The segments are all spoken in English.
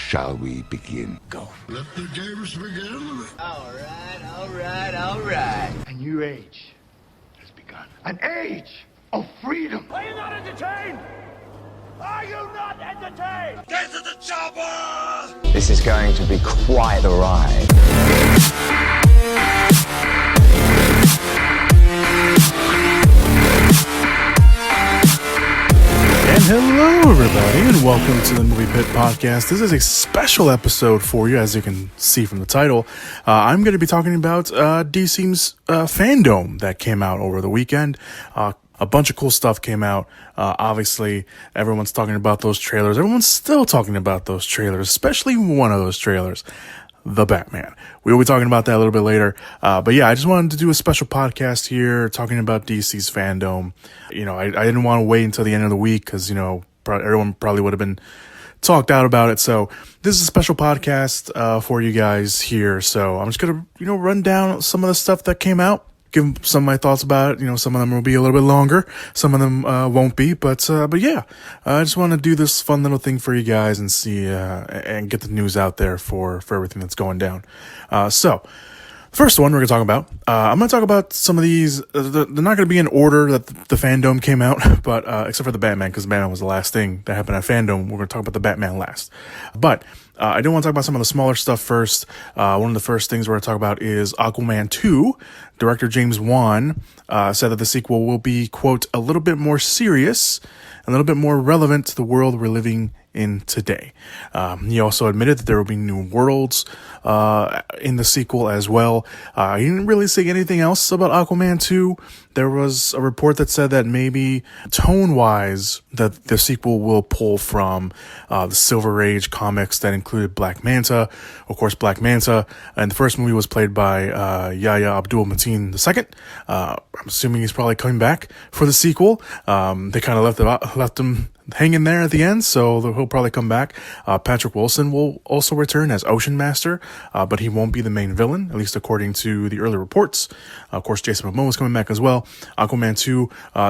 shall we begin? Go. Let the games begin. All right. A new age has begun. An age of freedom. Are you not entertained? Are you not entertained? Get to the chopper! This is going to be quite a ride. And hello, everybody, and welcome to the Movie Pit Podcast. This is a special episode for you, as you can see from the title. I'm going to be talking about DC's Fandome that came out over the weekend. A bunch of cool stuff came out. Obviously, everyone's talking about those trailers. Everyone's still talking about those trailers, especially one of those trailers, The Batman. We will be talking about that a little bit later. But yeah, I just wanted to do a special podcast here talking about DC's Fandome. You know, I didn't want to wait until the end of the week because, you know, everyone probably would have been talked out about it. So this is a special podcast for you guys here. So I'm just going to, run down some of the stuff that came out. Give some of my thoughts about it. Some of them will be a little bit longer. Some of them won't be. But yeah, I just want to do this fun little thing for you guys and see and get the news out there for everything that's going down. So, first one we're going to talk about. I'm going to talk about some of these. They're not going to be in order that the Fandome came out, but except for the Batman, because Batman was the last thing that happened at Fandome. We're going to talk about the Batman last. But I do want to talk about some of the smaller stuff first. One of the first things we're going to talk about is Aquaman 2. Director James Wan said that the sequel will be, quote, a little bit more serious, a little bit more relevant to the world we're living in today. He also admitted that there will be new worlds in the sequel as well. He didn't really say anything else about Aquaman 2. There was a report that said that maybe tone-wise that the sequel will pull from the Silver Age comics that included Black Manta. Of course, Black Manta and the first movie was played by Yahya Abdul-Mateen II. I'm assuming he's probably coming back for the sequel. They kind of left him hanging there at the end, so he'll probably come back. Patrick Wilson will also return as Ocean Master, but he won't be the main villain, at least according to the early reports. Of course, Jason Momoa is coming back as well. Aquaman 2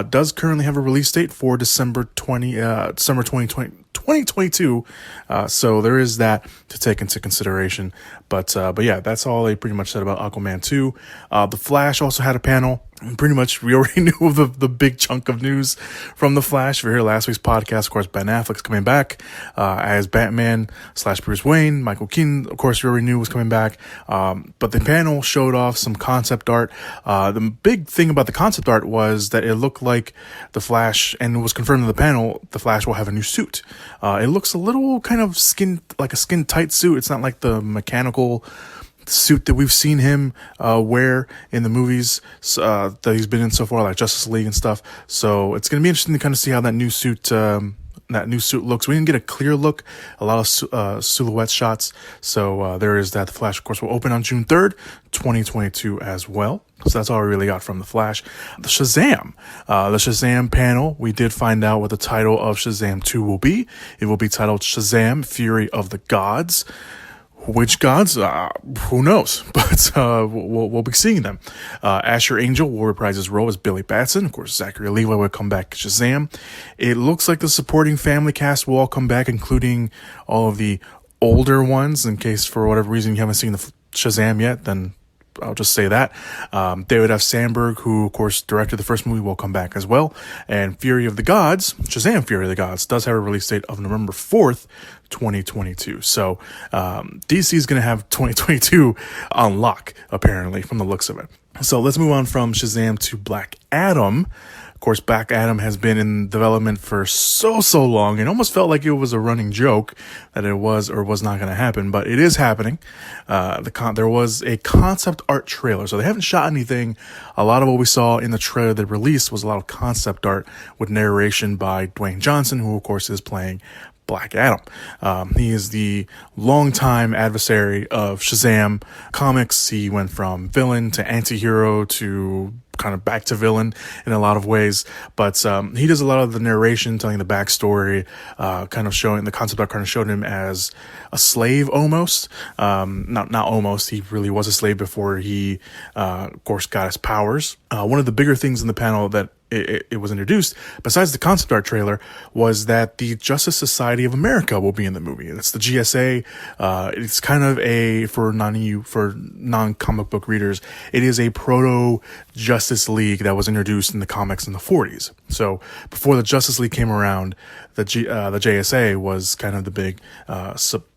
does currently have a release date for December 2022. So there is that to take into consideration. But yeah, that's all they pretty much said about Aquaman 2. The Flash also had a panel. Pretty much, we already knew of the big chunk of news from The Flash. If you heard last week's podcast, of course, Ben Affleck's coming back as Batman / Bruce Wayne. Michael Keaton, of course, we already knew was coming back. But the panel showed off some concept art. The big thing about the concept art was that it looked like The Flash, and it was confirmed in the panel, The Flash will have a new suit. It looks a little kind of skin tight suit. It's not like the mechanical suit that we've seen him wear in the movies that he's been in so far, like Justice League and stuff. So it's going to be interesting to kind of see how that new suit looks. We didn't get a clear look, a lot of silhouette shots. So there is that. The Flash, of course, will open on June 3rd, 2022 as well. So that's all we really got from The Flash. The Shazam panel, we did find out what the title of Shazam 2 will be. It will be titled Shazam, Fury of the Gods. Which gods? Who knows? But we'll be seeing them. Asher Angel will reprise his role as Billy Batson. Of course, Zachary Levi will come back as Shazam. It looks like the supporting family cast will all come back, including all of the older ones. In case, for whatever reason, you haven't seen the Shazam yet, then I'll just say that. David F. Sandberg, who, of course, directed the first movie, will come back as well. And Fury of the Gods, Shazam Fury of the Gods, does have a release date of November 4th, 2022. So DC is going to have 2022 on lock, apparently, from the looks of it. So let's move on from Shazam to Black Adam. Of course, Black Adam has been in development for so long. It almost felt like it was a running joke that it was or was not going to happen, but it is happening. There was a concept art trailer, so they haven't shot anything. A lot of what we saw in the trailer they released was a lot of concept art with narration by Dwayne Johnson, who, of course, is playing Black Adam. He is the longtime adversary of Shazam comics. He went from villain to anti-hero to kind of back to villain in a lot of ways, but he does a lot of the narration, telling the backstory, kind of showing the concept art, kind of showed him as a slave almost. Not almost, he really was a slave before he of course got his powers. One of the bigger things in the panel that it was introduced, besides the concept art trailer, was that the Justice Society of America will be in the movie. It's the GSA. It's kind of for non-comic book readers, it is a proto Justice League that was introduced in the comics in the 40s. So before the Justice League came around, the JSA was kind of the big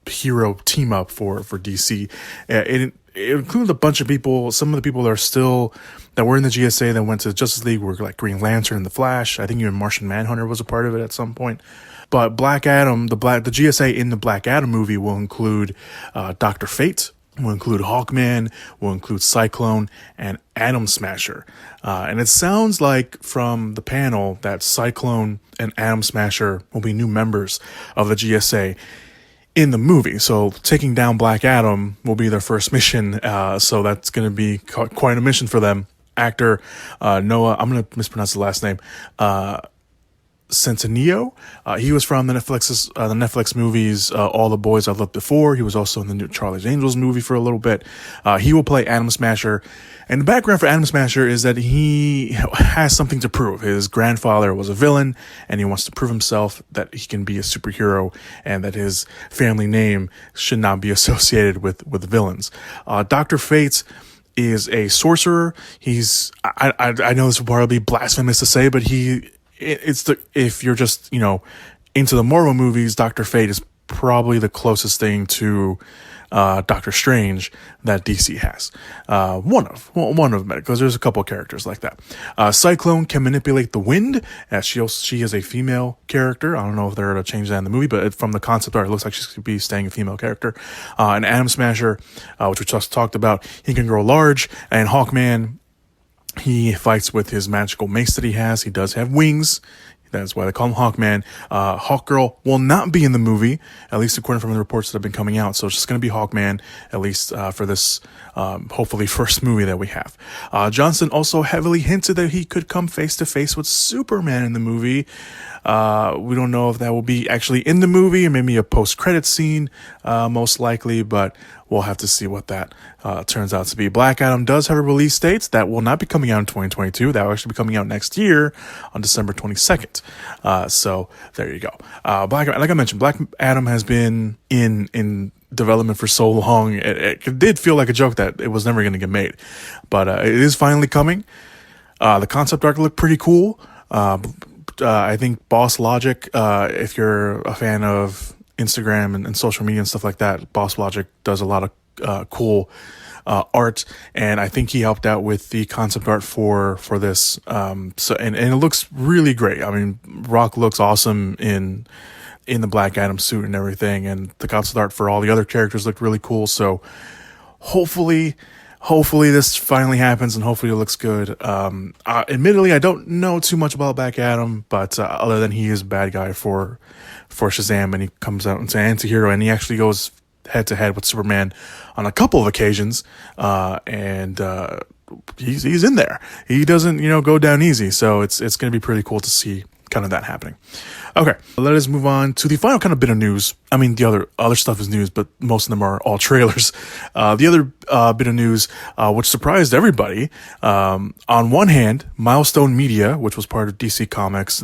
hero team up for DC. It included a bunch of people. Some of the people that were in the GSA that went to Justice League were like Green Lantern and the Flash. I think even Martian Manhunter was a part of it at some point. But Black Adam, the GSA in the Black Adam movie will include Dr. Fate, will include Hawkman, will include Cyclone, and Atom Smasher. And it sounds like from the panel that Cyclone and Atom Smasher will be new members of the GSA in the movie. So taking down Black Adam will be their first mission. So that's going to be quite a mission for them. Actor Noah, I'm going to mispronounce the last name, Centineo. He was from the Netflix movies All the Boys I've Loved Before. He was also in the new Charlie's Angels movie for a little bit. He will play Atom Smasher. And the background for Atom Smasher is that he has something to prove. His grandfather was a villain, and he wants to prove himself that he can be a superhero and that his family name should not be associated with villains. Dr. Fate is a sorcerer. I know this will probably be blasphemous to say, but if you're just, into the Marvel movies, Dr. Fate is probably the closest thing to Doctor Strange that DC has. One of them, because there's a couple of characters like that. Cyclone can manipulate the wind, as she is a female character. I don't know if they're going to change that in the movie, but from the concept art, it looks like she's going to be staying a female character. And Atom Smasher, which we just talked about, he can grow large. And Hawkman, he fights with his magical mace that he has. He does have wings. That's why they call him Hawkman. Hawkgirl will not be in the movie, at least according from the reports that have been coming out. So it's just going to be Hawkman, at least for this, hopefully, first movie that we have. Johnson also heavily hinted that he could come face to face with Superman in the movie. We don't know if that will be actually in the movie or maybe a post-credit scene, most likely, but we'll have to see what that turns out to be. Black Adam does have a release date that will not be coming out in 2022. That will actually be coming out next year on December 22nd. So there you go. Like I mentioned, Black Adam has been in development for so long. It did feel like a joke that it was never going to get made, but it is finally coming. The concept art looked pretty cool. I think Boss Logic, if you're a fan of Instagram and social media and stuff like that, Boss Logic does a lot of cool art, and I think he helped out with the concept art for this. So it looks really great. I mean, Rock looks awesome in the Black Adam suit and everything, and the concept art for all the other characters looked really cool. So hopefully this finally happens, and hopefully it looks good. Admittedly, I don't know too much about Black Adam, but other than he is a bad guy for Shazam, and he comes out as an anti-hero, and he actually goes head-to-head with Superman on a couple of occasions, and he's in there. He doesn't, go down easy, so it's going to be pretty cool to see kind of that happening. Okay, let us move on to the final kind of bit of news. I mean, the other stuff is news, but most of them are all trailers. The other bit of news, which surprised everybody, on one hand, Milestone Media, which was part of DC Comics,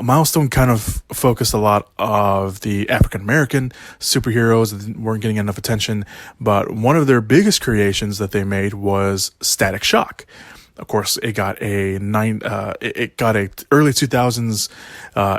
Milestone kind of focused a lot of the African-American superheroes that weren't getting enough attention, but one of their biggest creations that they made was Static Shock. Of course, it got a early 2000s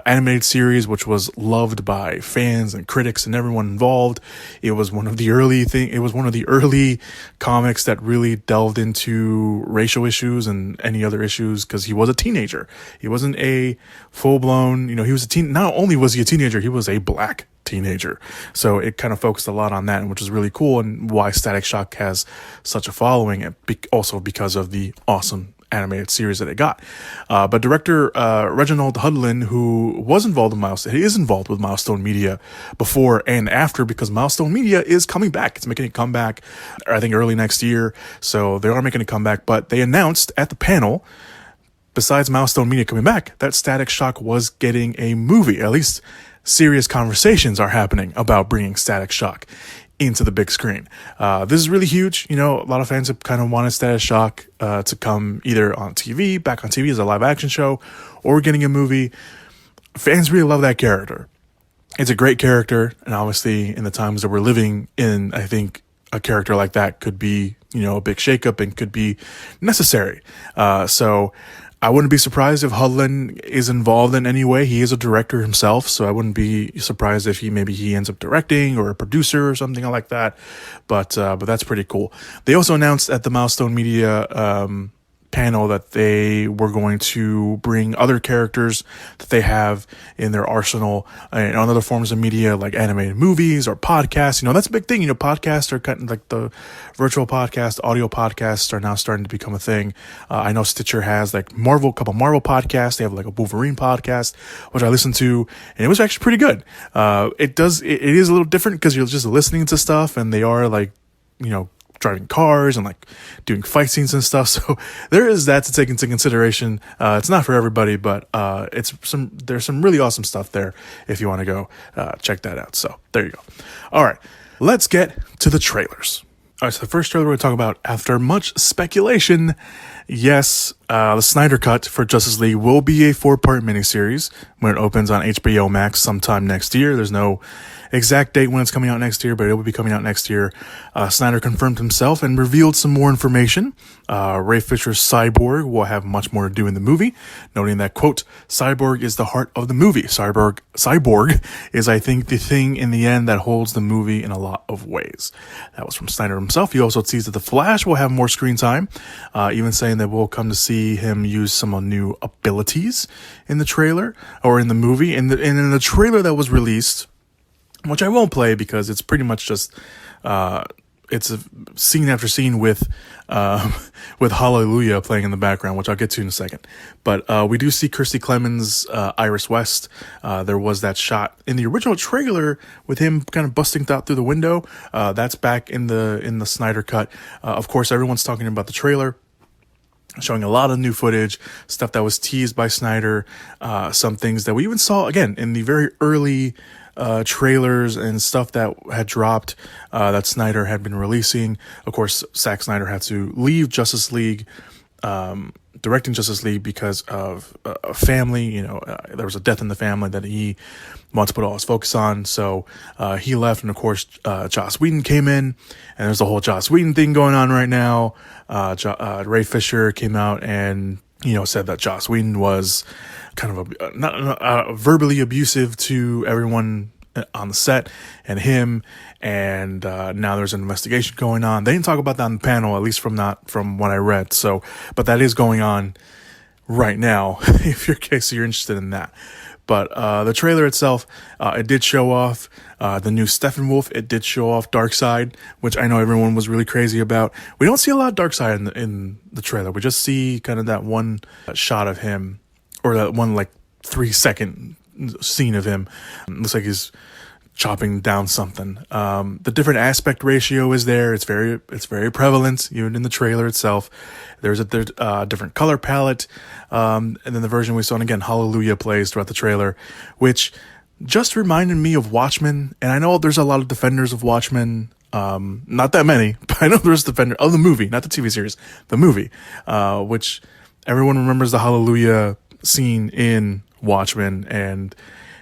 animated series, which was loved by fans and critics and everyone involved. It was one of the early comics that really delved into racial issues and any other issues, because he was a teenager. He wasn't a full-blown, he was a teen. Not only was he a teenager, he was a black teenager. So it kind of focused a lot on that, which is really cool, and why Static Shock has such a following, and also because of the awesome animated series that it got. But director Reginald Hudlin, who was involved in Milestone, he is involved with Milestone Media before and after, because Milestone Media is coming back. It's making a comeback, I think, early next year. So they are making a comeback, but they announced at the panel, besides Milestone Media coming back, that Static Shock was getting a movie. At least serious conversations are happening about bringing Static Shock into the big screen. This is really huge. You know, a lot of fans have kind of wanted Status Shock to come either on TV, back on TV as a live action show, or getting a movie. Fans really love that character. It's a great character, and obviously in the times that we're living in, I think a character like that could be, you know, a big shakeup and could be necessary. So I wouldn't be surprised if Hudlin is involved in any way. He is a director himself, so I wouldn't be surprised if he ends up directing or a producer or something like that. But that's pretty cool. They also announced at the Milestone Media panel that they were going to bring other characters that they have in their arsenal and on other forms of media like animated movies or podcasts. You know, that's a big thing. You know, podcasts are kind of like the virtual podcast, audio podcasts are now starting to become a thing. I know Stitcher has like a couple Marvel podcasts. They have like a Wolverine podcast, which I listened to, and it was actually pretty good. It is a little different because you're just listening to stuff, and they are like, you know, driving cars and like doing fight scenes and stuff. So there is that to take into consideration. It's not for everybody, but there's some really awesome stuff there if you want to go check that out. So there you go. All right, let's get to the trailers. All right, so the first trailer we're going to talk about, after much speculation, yes, the Snyder Cut for Justice League will be a 4-part miniseries when it opens on HBO Max sometime next year. There's no exact date when it's coming out next year, but it will be coming out next year. Snyder confirmed himself and revealed some more information. Ray Fisher's Cyborg will have much more to do in the movie, noting that, quote, Cyborg is the heart of the movie. Cyborg is, I think, the thing in the end that holds the movie in a lot of ways. That was from Snyder himself. He also teased that the Flash will have more screen time, even saying that we'll come to see him use some new abilities in the trailer or in the movie. And in the trailer that was released, which I won't play because it's pretty much just it's a scene after scene with Hallelujah playing in the background, which I'll get to in a second. But we do see Kirstie Clemens, Iris West. There was that shot in the original trailer with him kind of busting out through the window. That's back in the Snyder Cut. Of course, everyone's talking about the trailer, showing a lot of new footage, stuff that was teased by Snyder, some things that we even saw, again, in the very early trailers and stuff that had dropped that Snyder had been releasing. Of course, Zack Snyder had to leave Justice League, directing Justice League because of a family. You know, there was a death in the family that he wants to put all his focus on. So he left, and of course, Joss Whedon came in, and there's the whole Joss Whedon thing going on right now. Ray Fisher came out and, you know, said that Joss Whedon was kind of not verbally abusive to everyone on the set and him, and now there's an investigation going on. They didn't talk about that on the panel, at least from what I read. So, but that is going on right now. If you're interested in that. But the trailer itself, it did show off the new Steppenwolf. It did show off Darkseid, which I know everyone was really crazy about. We don't see a lot of Darkseid in the trailer. We just see kind of that one shot of him, or that one like 3-second scene of him. It looks like he's chopping down something. The different aspect ratio is there. It's very prevalent, even in the trailer itself. There's a different color palette. And then the version we saw, and again, Hallelujah plays throughout the trailer, which just reminded me of Watchmen. And I know there's a lot of defenders of Watchmen. Not that many, but I know there's a defender of the movie, not the TV series, the movie, which everyone remembers the Hallelujah scene in Watchmen, and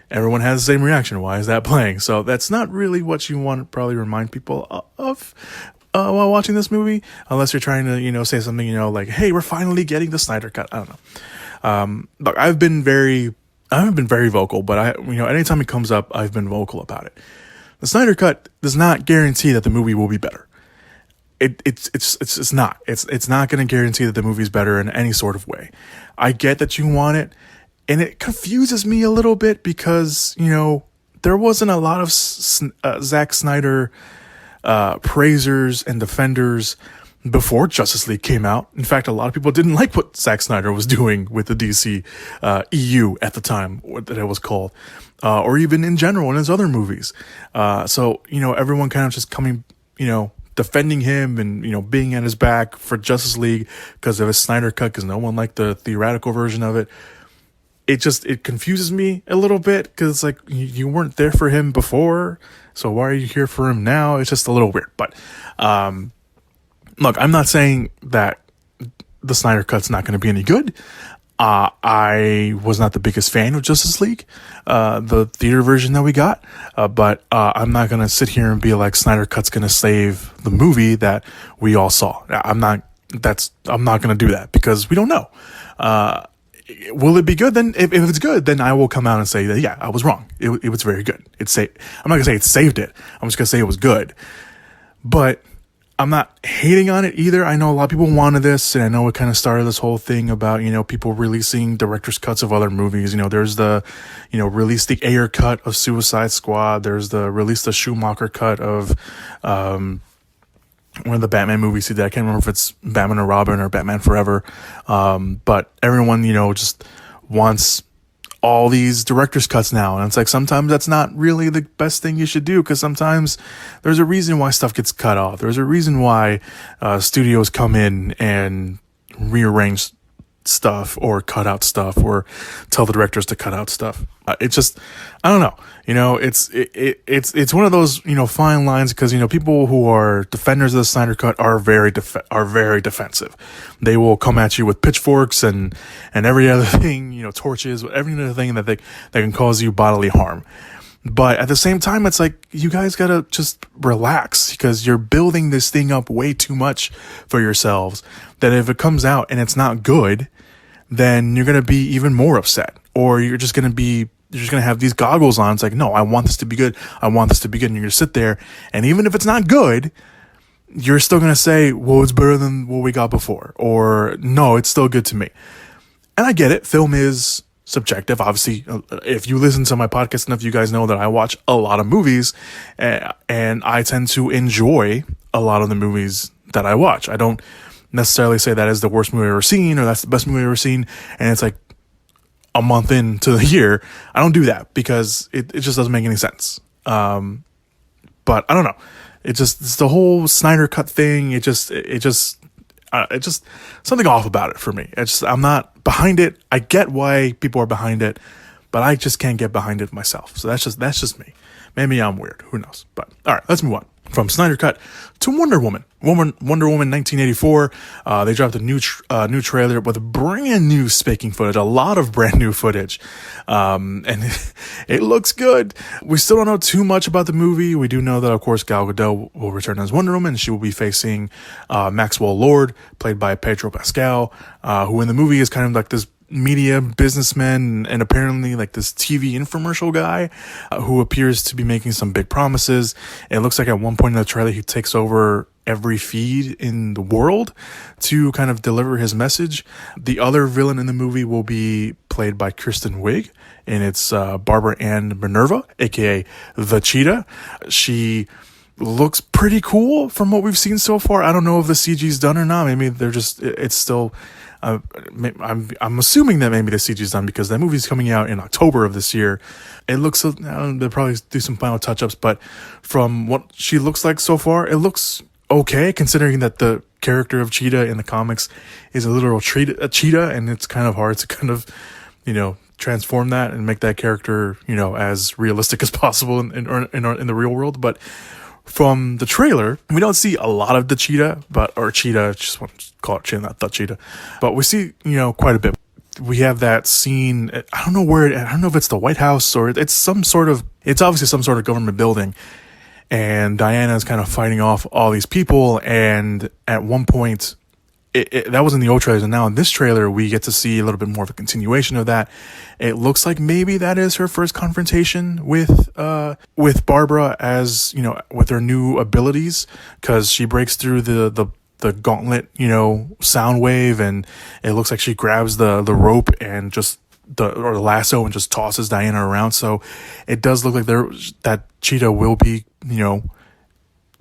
everyone has the same reaction. Why is that playing? So that's not really what you want to probably remind people of while watching this movie, unless you're trying to, you know, say something, you know, like, hey, we're finally getting the Snyder Cut. I don't know. Look, I haven't been very vocal, but anytime it comes up, I've been vocal about it. The Snyder Cut does not guarantee that the movie will be better. It's not. It's not going to guarantee that the movie's better in any sort of way. I get that you want it, and it confuses me a little bit because, you know, there wasn't a lot of Zack Snyder praisers and defenders before Justice League came out. In fact, a lot of people didn't like what Zack Snyder was doing with the DC EU at the time, that it was called, or even in general in his other movies. So, you know, everyone kind of just coming, you know, defending him and, you know, being at his back for Justice League because of his Snyder Cut, because no one liked the theoretical version of it. it confuses me a little bit, because it's like, you weren't there for him before, so why are you here for him now? It's just a little weird. But look, I'm not saying that the Snyder Cut's not going to be any good. I was not the biggest fan of Justice League, the theater version that we got, but I'm not going to sit here and be like, Snyder Cut's going to save the movie that we all saw. I'm not going to do that, because we don't know. Will it be good? Then if it's good, then I will come out and say that, yeah, I was wrong. It was very good. I'm not going to say it saved it. I'm just going to say it was good. But I'm not hating on it either. I know a lot of people wanted this, and I know it kind of started this whole thing about, people releasing director's cuts of other movies. There's the, release the Ayer cut of Suicide Squad. There's the release the Schumacher cut of, one of the Batman movies he did. I can't remember if it's Batman and Robin or Batman Forever. But everyone, just wants all these director's cuts now. And it's like, sometimes that's not really the best thing you should do, because sometimes there's a reason why stuff gets cut off. There's a reason why studios come in and rearrange stuff, or cut out stuff, or tell the directors to cut out stuff. It's just, I don't know. It's one of those, fine lines, because, people who are defenders of the Snyder Cut are very defensive. They will come at you with pitchforks and every other thing, torches, every other thing that can cause you bodily harm. But at the same time, it's like, you guys gotta just relax, because you're building this thing up way too much for yourselves, that if it comes out and it's not good, then you're gonna be even more upset, or you're just gonna have these goggles on. It's like, no, I want this to be good. I want this to be good. And you're gonna sit there, and even if it's not good, you're still gonna say, well, it's better than what we got before, or no, it's still good to me. And I get it. Film is subjective. Obviously, if you listen to my podcast enough, you guys know that I watch a lot of movies, and I tend to enjoy a lot of the movies that I watch. I don't necessarily say that is the worst movie I've ever seen, or that's the best movie I've ever seen, and it's like a month into the year. I don't do that, because it just doesn't make any sense. But I don't know. It's the whole Snyder Cut thing. It just something off about it for me. I'm not behind it. I get why people are behind it, but I just can't get behind it myself. So that's just me. Maybe I'm weird. Who knows? But all right, let's move on from Snyder Cut to Wonder Woman. Wonder Woman 1984. They dropped a new trailer with brand new speaking footage, a lot of brand new footage, and it looks good. We still don't know too much about the movie. We do know that, of course, Gal Gadot will return as Wonder Woman. She will be facing Maxwell Lord, played by Pedro Pascal, who in the movie is kind of like this media businessman, and apparently like this TV infomercial guy who appears to be making some big promises. It looks like at one point in the trailer he takes over every feed in the world to kind of deliver his message. The other villain in the movie will be played by Kristen Wiig, and it's Barbara Ann Minerva, aka the Cheetah. She looks pretty cool from what we've seen so far. I don't know if the CG's done or not. Maybe it's still I'm assuming that maybe the CG's done, because that movie's coming out in October of this year. It looks, they'll probably do some final touch-ups, but from what she looks like so far, it looks okay, considering that the character of Cheetah in the comics is a literal cheetah, and it's kind of hard to kind of, transform that and make that character, as realistic as possible in the real world. But from the trailer, we don't see a lot of the cheetah, just want to call it cheetah, not the cheetah, but we see, quite a bit. We have that scene. I don't know if it's the White House or it's obviously some sort of government building. And Diana is kind of fighting off all these people. And at one point, that was in the old trailers, and now in this trailer, we get to see a little bit more of a continuation of that. It looks like maybe that is her first confrontation with Barbara, as with her new abilities, because she breaks through the gauntlet, sound wave, and it looks like she grabs the rope and just the lasso and just tosses Diana around. So it does look like that Cheetah will be,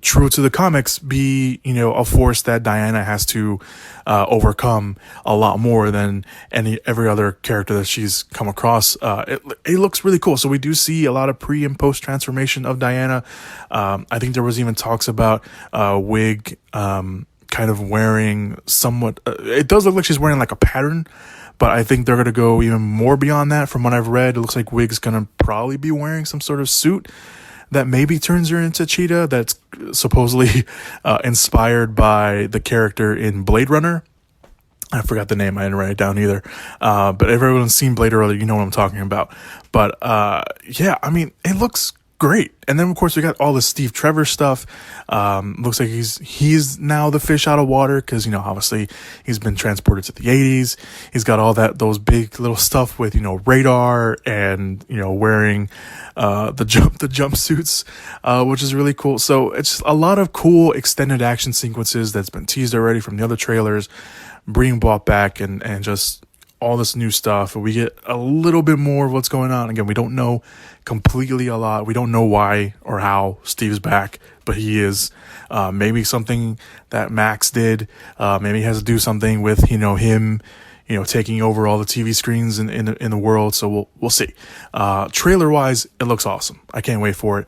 true to the comics, be, a force that Diana has to overcome a lot more than every other character that she's come across. It looks really cool. So we do see a lot of pre and post transformation of Diana. I think there was even talks about Wig kind kind of wearing somewhat, it does look like she's wearing like a pattern, but I think they're going to go even more beyond that. From what I've read, it looks like Wig's going to probably be wearing some sort of suit that maybe turns her into Cheetah, that's supposedly inspired by the character in Blade Runner. I forgot the name. I didn't write it down either. But if everyone's seen Blade Runner, you know what I'm talking about. But yeah, I mean, it looks great. And then of course we got all the Steve Trevor stuff. Looks like he's now the fish out of water, because obviously he's been transported to the 80s. He's got all those big little stuff with radar and wearing the jumpsuits, which is really cool. So it's a lot of cool extended action sequences that's been teased already from the other trailers, being brought back, and just all this new stuff. We get a little bit more of what's going on. Again, we don't know completely a lot. We don't know why or how Steve's back, but he is. Maybe something that Max did. Maybe he has to do something with him taking over all the TV screens in the world. So we'll see. Trailer wise, it looks awesome. I can't wait for it.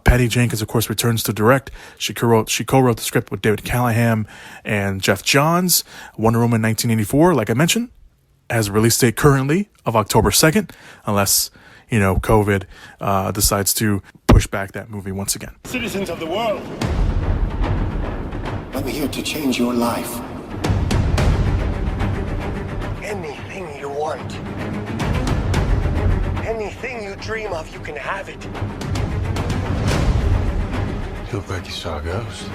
Patty Jenkins, of course, returns to direct. She co-wrote the script with David Callahan and Jeff Johns. Wonder Woman 1984, like I mentioned, has a release date currently of October 2nd, unless COVID decides to push back that movie once again. Citizens of the world. I'm here to change your life. Anything you want. Anything you dream of, you can have it. You look like you saw a ghost.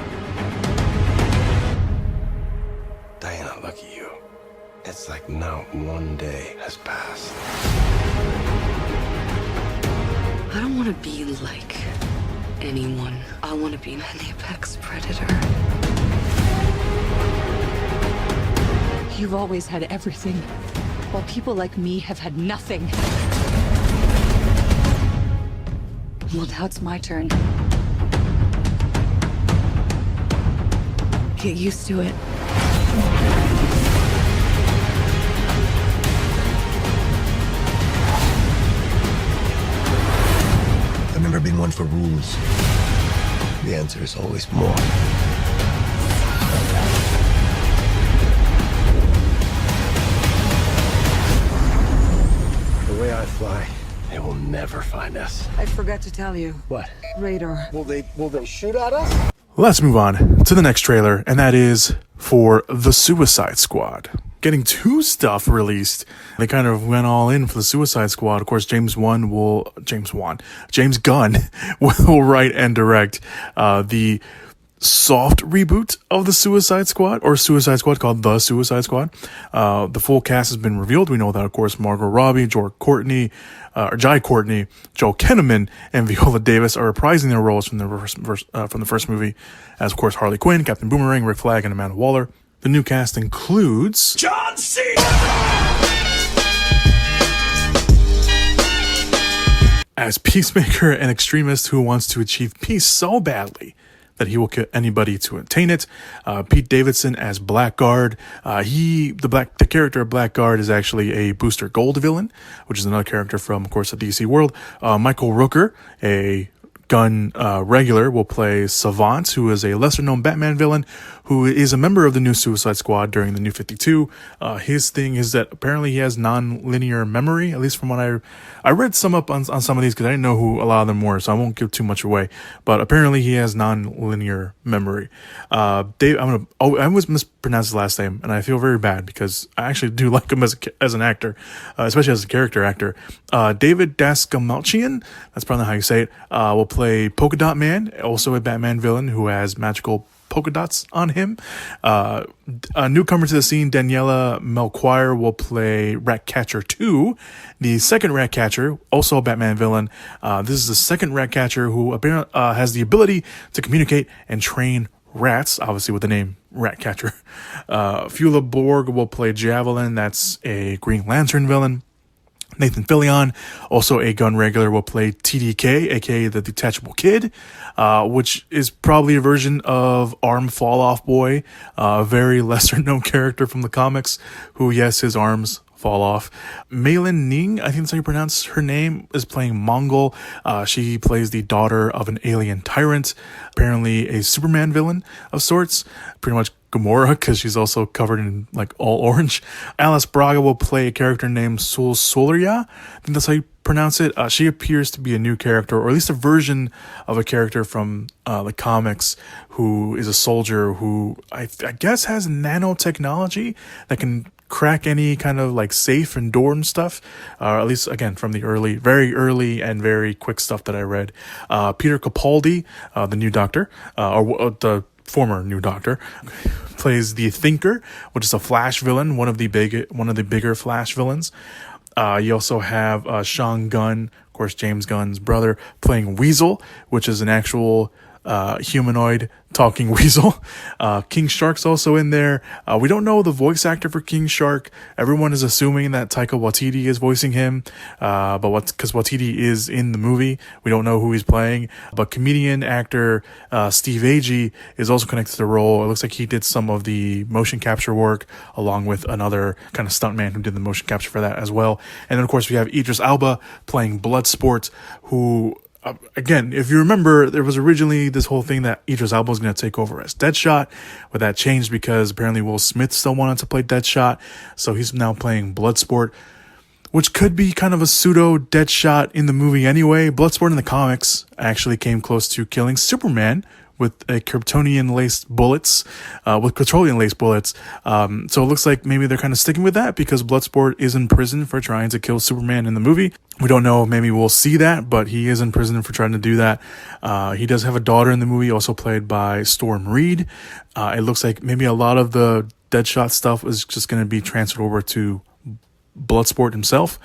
Diana, look at you. It's like not one day has passed. I don't want to be like anyone. I want to be an apex predator. You've always had everything, while people like me have had nothing. Well, now it's my turn. Get used to it. I've never been one for rules. The answer is always more. The way I fly, they will never find us. I forgot to tell you. What? Radar. Will they shoot at us? Let's move on to the next trailer, and that is for The Suicide Squad. Getting two stuff released. They kind of went all in for The Suicide Squad. Of course, James Gunn will write and direct the soft reboot of The Suicide Squad, or Suicide Squad, called The Suicide Squad. The full cast has been revealed. We know that, of course, Margot Robbie, Jai Courtney, Joel Kinnaman, and Viola Davis are reprising their roles from the first movie as, of course, Harley Quinn, Captain Boomerang, Rick Flag, and Amanda Waller. The new cast includes John Cena! as Peacemaker, an extremist who wants to achieve peace so badly that he will kill anybody to attain it. Pete Davidson as Blackguard. The character of Blackguard is actually a Booster Gold villain, which is another character from, of course, the DC world. Michael Rooker, a Gunn regular, will play Savant, who is a lesser-known Batman villain who is a member of the new Suicide Squad during the New 52. His thing is that apparently he has non-linear memory, at least from what I read some up on some of these, because I didn't know who a lot of them were, so I won't give too much away. But apparently he has non-linear memory. I always mispronounce his last name, and I feel very bad because I actually do like him as an actor, especially as a character actor. David Dastmalchian, that's probably how you say it, will play Polka Dot Man, also a Batman villain who has magical polka dots on him. A newcomer to the scene, Daniela Melchior, will play Ratcatcher 2, the second Ratcatcher, also a Batman villain. This is the second Ratcatcher who apparently has the ability to communicate and train rats, obviously with the name Ratcatcher. Fula Borg will play Javelin, that's a Green Lantern villain. Nathan Fillion, also a Gunn regular, will play TDK, aka the Detachable Kid, which is probably a version of Arm Fall Off Boy, a very lesser known character from the comics, who, yes, his arms fall off. Maylin Ning, I think that's how you pronounce her name, is playing Mongol. She plays the daughter of an alien tyrant, apparently a Superman villain of sorts, pretty much Gamora, because she's also covered in like all orange. Alice Braga will play a character named Sol Soria. I think that's how you pronounce it. She appears to be a new character, or at least a version of a character from the comics, who is a soldier who I guess has nanotechnology that can crack any kind of like safe and door and stuff, at least again from the very early and very quick stuff that I read. Peter Capaldi, the new Doctor, or the former new Doctor, plays the Thinker, which is a Flash villain, one of the bigger Flash villains. You also have Sean Gunn, of course James Gunn's brother, playing Weasel, which is an actual humanoid talking weasel. King Shark's also in there. We don't know the voice actor for King Shark. Everyone is assuming that Taika Waititi is voicing him, because Waititi is in the movie, we don't know who he's playing. But comedian actor Steve Agee is also connected to the role. It looks like he did some of the motion capture work along with another kind of stuntman who did the motion capture for that as well. And then of course we have Idris Elba playing Bloodsport, who again, if you remember, there was originally this whole thing that Idris Elba was going to take over as Deadshot, but that changed because apparently Will Smith still wanted to play Deadshot, so he's now playing Bloodsport, which could be kind of a pseudo Deadshot in the movie anyway. Bloodsport in the comics actually came close to killing Superman with Kryptonian-laced bullets, with petroleum-laced bullets. So it looks like maybe they're kind of sticking with that because Bloodsport is in prison for trying to kill Superman in the movie. We don't know, maybe we'll see that, but he is in prison for trying to do that. He does have a daughter in the movie, also played by Storm Reed. It looks like maybe a lot of the Deadshot stuff is just going to be transferred over to Bloodsport himself,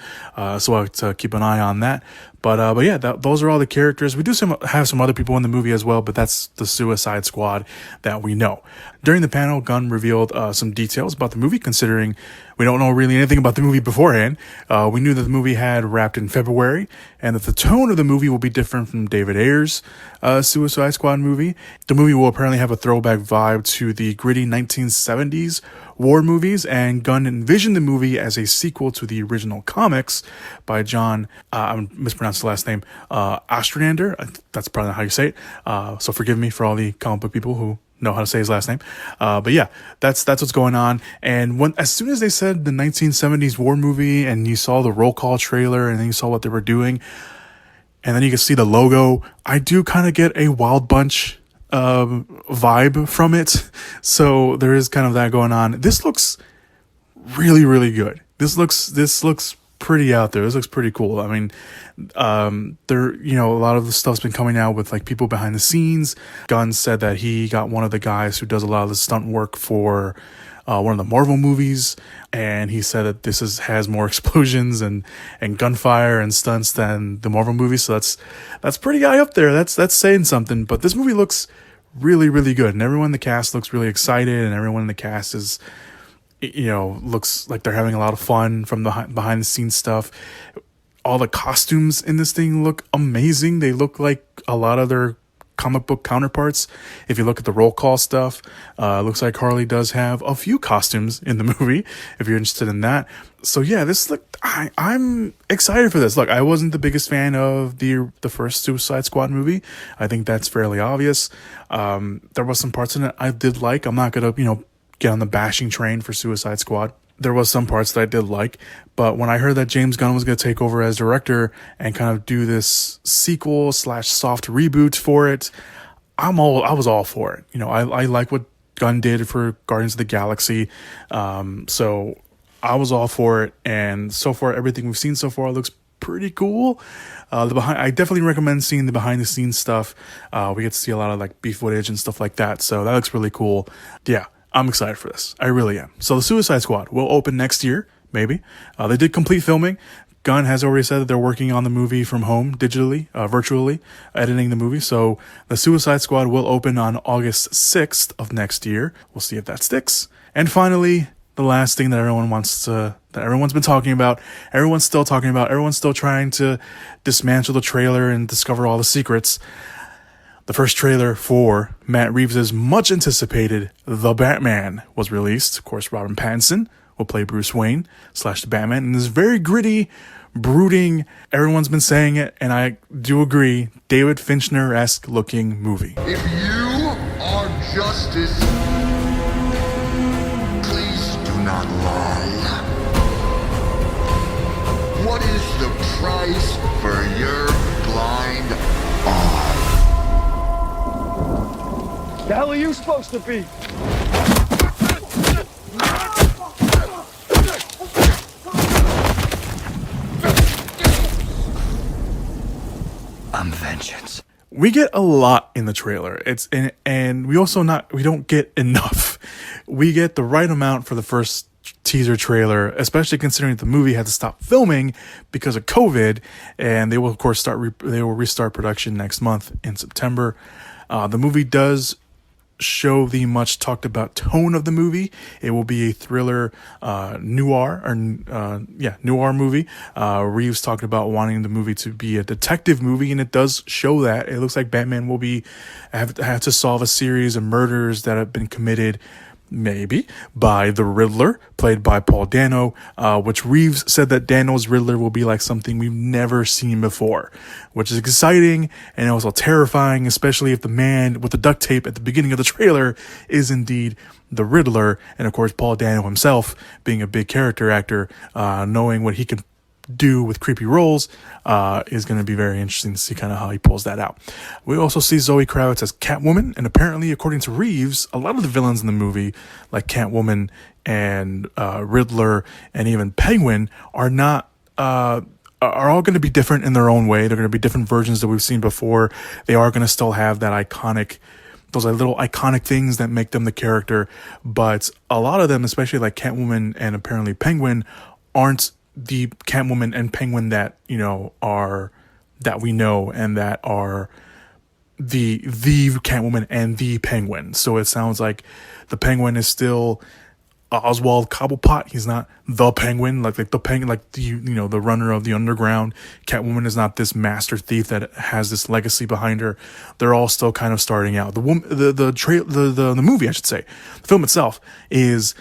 so I have to keep an eye on that. But yeah, those are all the characters. We do have some other people in the movie as well, but that's the Suicide Squad that we know. During the panel, Gunn revealed some details about the movie, considering we don't know really anything about the movie beforehand. We knew that the movie had wrapped in February, and that the tone of the movie will be different from David Ayer's Suicide Squad movie. The movie will apparently have a throwback vibe to the gritty 1970s war movies, and Gunn envisioned the movie as a sequel to the original comics by John, I'm mispronouncing the last name, Ostrander. That's probably not how you say it. So forgive me for all the comic book people who know how to say his last name. But yeah, that's what's going on. And as soon as they said the 1970s war movie, and you saw the roll call trailer, and then you saw what they were doing, and then you can see the logo, I do kind of get a Wild Bunch vibe from it. So there is kind of that going on. This looks really, really good. This looks pretty out there. This looks pretty cool. I mean, a lot of the stuff's been coming out with like people behind the scenes. Gunn said that he got one of the guys who does a lot of the stunt work for one of the Marvel movies, and he said that this has more explosions and gunfire and stunts than the Marvel movie. So that's pretty high up there. That's saying something. But this movie looks really, really good, and everyone in the cast looks really excited, and everyone in the cast is, looks like they're having a lot of fun from the behind the scenes stuff. All the costumes in this thing look amazing. They look like a lot of their comic book counterparts. If you look at the roll call stuff, looks like Harley does have a few costumes in the movie, if you're interested in that. So yeah, I'm excited for this. Look, I wasn't the biggest fan of the first Suicide Squad movie. I think that's fairly obvious. There was some parts in it I did like. I'm not gonna, get on the bashing train for Suicide Squad. There was some parts that I did like, but when I heard that James Gunn was going to take over as director and kind of do this sequel / soft reboot for it, I was all for it. I like what Gunn did for Guardians of the Galaxy. So I was all for it. And so far, everything we've seen so far looks pretty cool. I definitely recommend seeing the behind the scenes stuff. We get to see a lot of like beef footage and stuff like that. So that looks really cool. Yeah. I'm excited for this. I really am. So the Suicide Squad will open next year, maybe. They did complete filming. Gunn has already said that they're working on the movie from home, digitally, virtually, editing the movie. So the Suicide Squad will open on August 6th of next year. We'll see if that sticks. And finally, the last thing that everyone's been talking about, everyone's still talking about, everyone's still trying to dismantle the trailer and discover all the secrets. The first trailer for Matt Reeves' much anticipated The Batman was released. Of course, Robert Pattinson will play Bruce Wayne / the Batman in this very gritty, brooding, everyone's been saying it, and I do agree, David Fincher-esque looking movie. If you are justice, not long. What is the price for your blind eye? The hell are you supposed to be? I'm vengeance. We get a lot in the trailer. And we don't get enough. We get the right amount for the first teaser trailer, especially considering that the movie had to stop filming because of COVID, and they will of course restart production next month in September. The movie does show the much talked about tone of the movie. It will be a thriller noir movie. Reeves talked about wanting the movie to be a detective movie, and it does show that. It looks like Batman will have to solve a series of murders that have been committed, maybe, by the Riddler, played by Paul Dano, which Reeves said that Dano's Riddler will be like something we've never seen before, which is exciting and also terrifying, especially if the man with the duct tape at the beginning of the trailer is indeed the Riddler. And of course, Paul Dano himself, being a big character actor, knowing what he can do with creepy roles, is going to be very interesting to see kind of how he pulls that out. We also see Zoe Kravitz as Catwoman, and apparently, according to Reeves, a lot of the villains in the movie, like Catwoman and Riddler and even Penguin, are all going to be different in their own way. They're going to be different versions that we've seen before. They are going to still have that those little iconic things that make them the character, but a lot of them, especially like Catwoman and apparently Penguin, aren't the Catwoman and Penguin that we know and that are the Catwoman and the Penguin. So it sounds like the Penguin is still Oswald Cobblepot. He's not the Penguin, like the Penguin, like the runner of the underground. Catwoman is not this master thief that has this legacy behind her. They're all still kind of starting out. The movie, I should say, the film itself is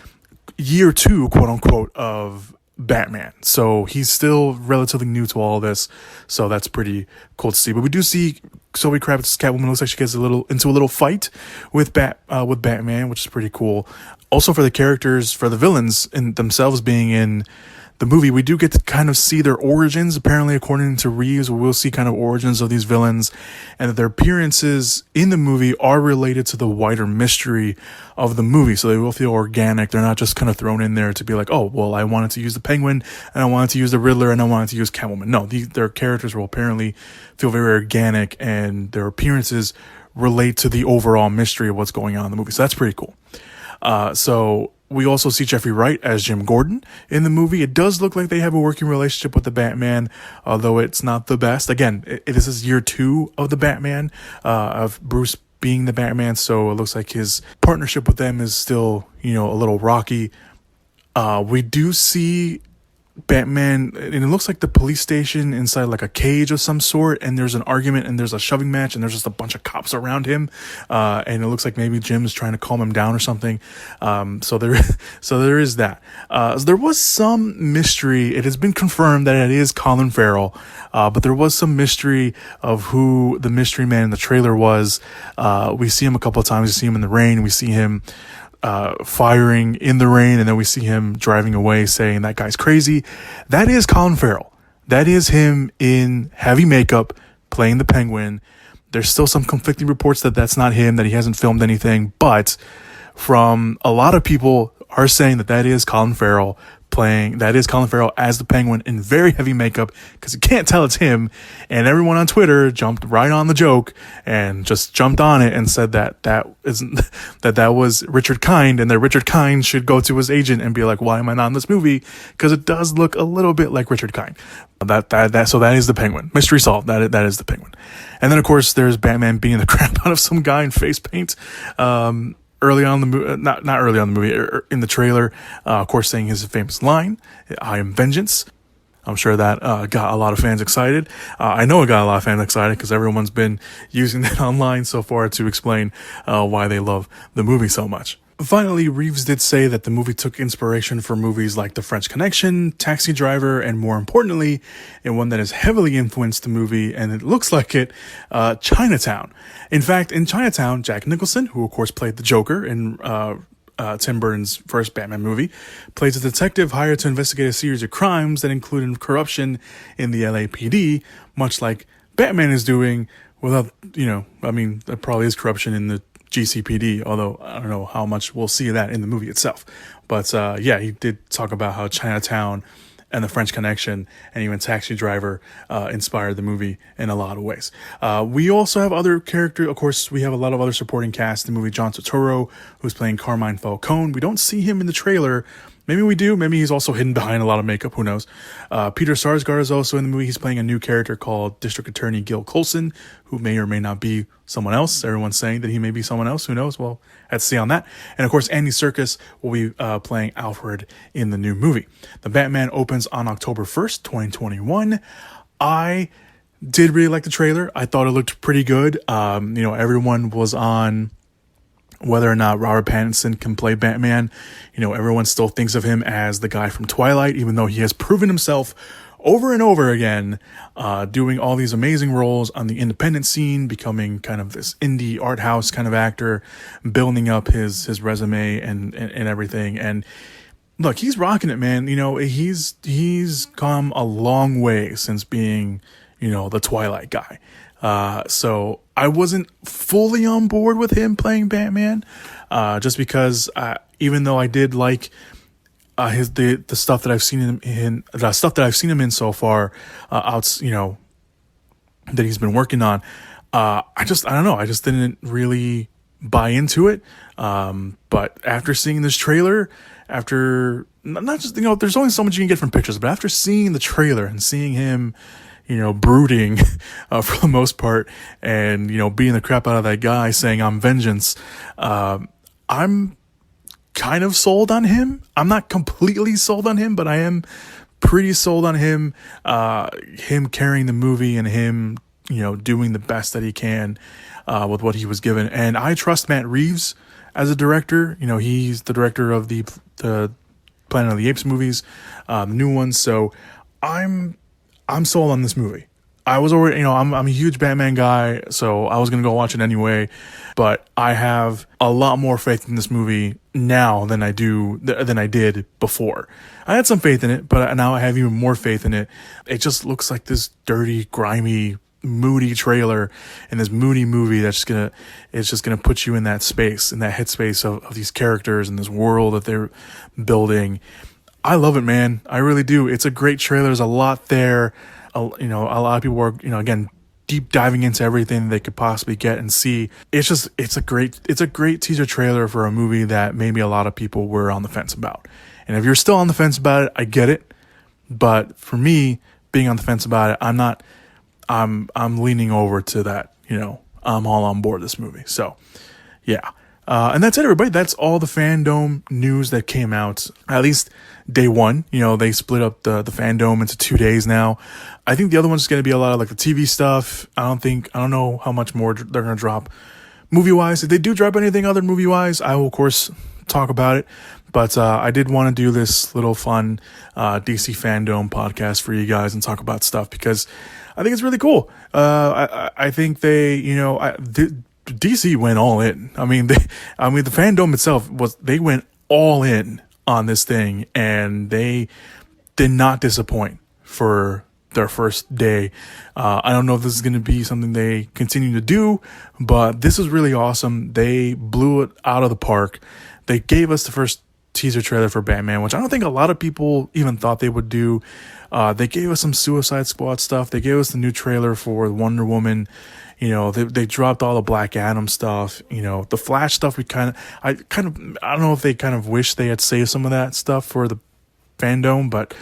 year 2, quote unquote, of Batman, so he's still relatively new to all this, so that's pretty cool to see. But we do see Zoe Kravitz's Catwoman. Looks like she gets into a little fight with Batman, which is pretty cool. Also, for the villains in themselves being in the movie, we do get to kind of see their origins. Apparently, according to Reeves, we'll see kind of origins of these villains, and that their appearances in the movie are related to the wider mystery of the movie. So they will feel organic. They're not just kind of thrown in there to be like, oh, well, I wanted to use the Penguin, and I wanted to use the Riddler, and I wanted to use Catwoman. No, their characters will apparently feel very organic, and their appearances relate to the overall mystery of what's going on in the movie. So that's pretty cool. So we also see Jeffrey Wright as Jim Gordon in the movie. It does look like they have a working relationship with the Batman, although it's not the best. Again, this is year 2 of the Batman, of Bruce being the Batman, so it looks like his partnership with them is still, a little rocky. We do see Batman, and it looks like the police station inside like a cage of some sort, and there's an argument and there's a shoving match and there's just a bunch of cops around him, and it looks like maybe Jim's trying to calm him down or something. So there is that. There was some mystery. It has been confirmed that it is Colin Farrell, but there was some mystery of who the mystery man in the trailer was. We see him a couple of times. We see him in the rain. We see him firing in the rain, and then we see him driving away saying that guy's crazy. That is Colin Farrell. That is him in heavy makeup playing the Penguin. There's still some conflicting reports that that's not him, that he hasn't filmed anything, but from a lot of people are saying that is Colin Farrell as the Penguin in very heavy makeup, because you can't tell it's him. And everyone on Twitter jumped right on the joke and just jumped on it and said that was Richard Kind, and that Richard Kind should go to his agent and be like, why am I not in this movie? Because it does look a little bit like Richard Kind. So that is the Penguin. Mystery solved. That is the Penguin. And then of course there's Batman beating the crap out of some guy in face paint. Early on in the movie, not early on in the movie, in the trailer, of course, saying his famous line, "I am vengeance." I'm sure that got a lot of fans excited. I know it got a lot of fans excited because everyone's been using that online so far to explain why they love the movie so much. Finally, Reeves did say that the movie took inspiration from movies like The French Connection, Taxi Driver, and more importantly, and one that has heavily influenced the movie, and it looks like it, Chinatown. In fact, in Chinatown, Jack Nicholson, who of course played the Joker in Tim Burton's first Batman movie, plays a detective hired to investigate a series of crimes that included corruption in the LAPD, much like Batman is doing without, there probably is corruption in the GCPD, although I don't know how much we'll see of that in the movie itself. But he did talk about how Chinatown and the French Connection and even Taxi Driver inspired the movie in a lot of ways. We also have other characters. Of course, we have a lot of other supporting cast in the movie. John Turturro, who's playing Carmine Falcone. We don't see him in the trailer. Maybe we do. Maybe he's also hidden behind a lot of makeup. Who knows? Peter Sarsgaard is also in the movie. He's playing a new character called District Attorney Gil Colson, who may or may not be someone else. Everyone's saying that he may be someone else. Who knows? Well, let's see on that. And of course, Andy Serkis will be playing Alfred in the new movie. The Batman opens on October 1st, 2021. I did really like the trailer. I thought it looked pretty good. Everyone was on whether or not Robert Pattinson can play Batman. Everyone still thinks of him as the guy from Twilight, even though he has proven himself over and over again, doing all these amazing roles on the independent scene, becoming kind of this indie art house kind of actor, building up his resume and everything. And look, he's rocking it, man. He's come a long way since being, the Twilight guy. So I wasn't fully on board with him playing Batman, just because even though I did like the stuff that I've seen him in, so far, that he's been working on, I don't know, I just didn't really buy into it. But after seeing this trailer, there's only so much you can get from pictures, but after seeing the trailer and seeing him, brooding for the most part, and beating the crap out of that guy, saying I'm vengeance, I'm kind of sold on him. I'm not completely sold on him, but I am pretty sold on him carrying the movie and him doing the best that he can with what he was given. And I trust Matt Reeves as a director. He's the director of the Planet of the Apes movies, the new ones. So I'm sold on this movie. I was already, I'm a huge Batman guy, so I was going to go watch it anyway, but I have a lot more faith in this movie now than I did before. I had some faith in it, but now I have even more faith in it. It just looks like this dirty, grimy, moody trailer and this moody movie it's just gonna put you in that space, in that headspace of these characters and this world that they're building. I love it, man. I really do. It's a great trailer. There's a lot there. A lot of people are, again, deep diving into everything they could possibly get and see. It's a great teaser trailer for a movie that maybe a lot of people were on the fence about. And if you're still on the fence about it, I get it. But for me, being on the fence about it, I'm leaning over to that, I'm all on board this movie. So yeah. And that's it, everybody. That's all the Fandome news that came out, at least day one. They split up the Fandome into 2 days now. I think the other one's going to be a lot of like the TV stuff. I don't know how much more they're going to drop movie wise. If they do drop anything other movie wise, I will of course talk about it. But I did want to do this little fun DC Fandome podcast for you guys and talk about stuff because I think it's really cool. I think they, DC went all in. The Fandome itself they went all in on this thing, and they did not disappoint for their first day. I don't know if this is going to be something they continue to do, but this is really awesome. They blew it out of the park. They gave us the first teaser trailer for Batman, which I don't think a lot of people even thought they would do. They gave us some Suicide Squad stuff. They gave us the new trailer for Wonder Woman. They dropped all the Black Adam stuff. The Flash stuff. I don't know if they kind of wish they had saved some of that stuff for the Fandome, but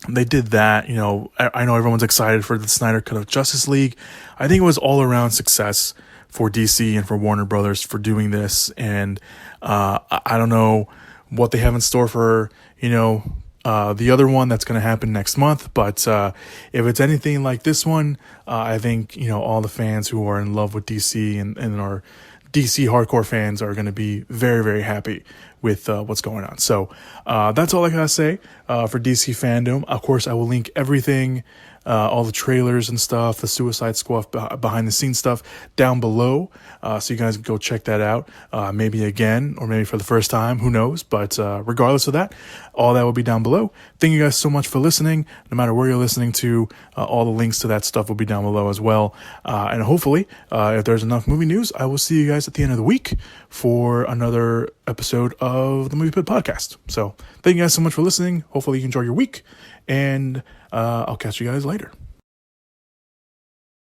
they did that. I know everyone's excited for the Snyder Cut of Justice League. I think it was all around success for DC and for Warner Brothers for doing this. And I don't know what they have in store for, the other one that's going to happen next month. But if it's anything like this one, I think, all the fans who are in love with DC and are DC hardcore fans are going to be very, very happy with what's going on. So that's all I got to say for DC Fandome. Of course, I will link everything all the trailers and stuff, the Suicide Squad behind the scenes stuff down below. So you guys can go check that out. Maybe again, or maybe for the first time, who knows? But regardless of that, all that will be down below. Thank you guys so much for listening. No matter where you're listening to, all the links to that stuff will be down below as well. And hopefully, if there's enough movie news, I will see you guys at the end of the week for another episode of the Movie Pit Podcast. So thank you guys so much for listening. Hopefully you enjoy your week, and I'll catch you guys later.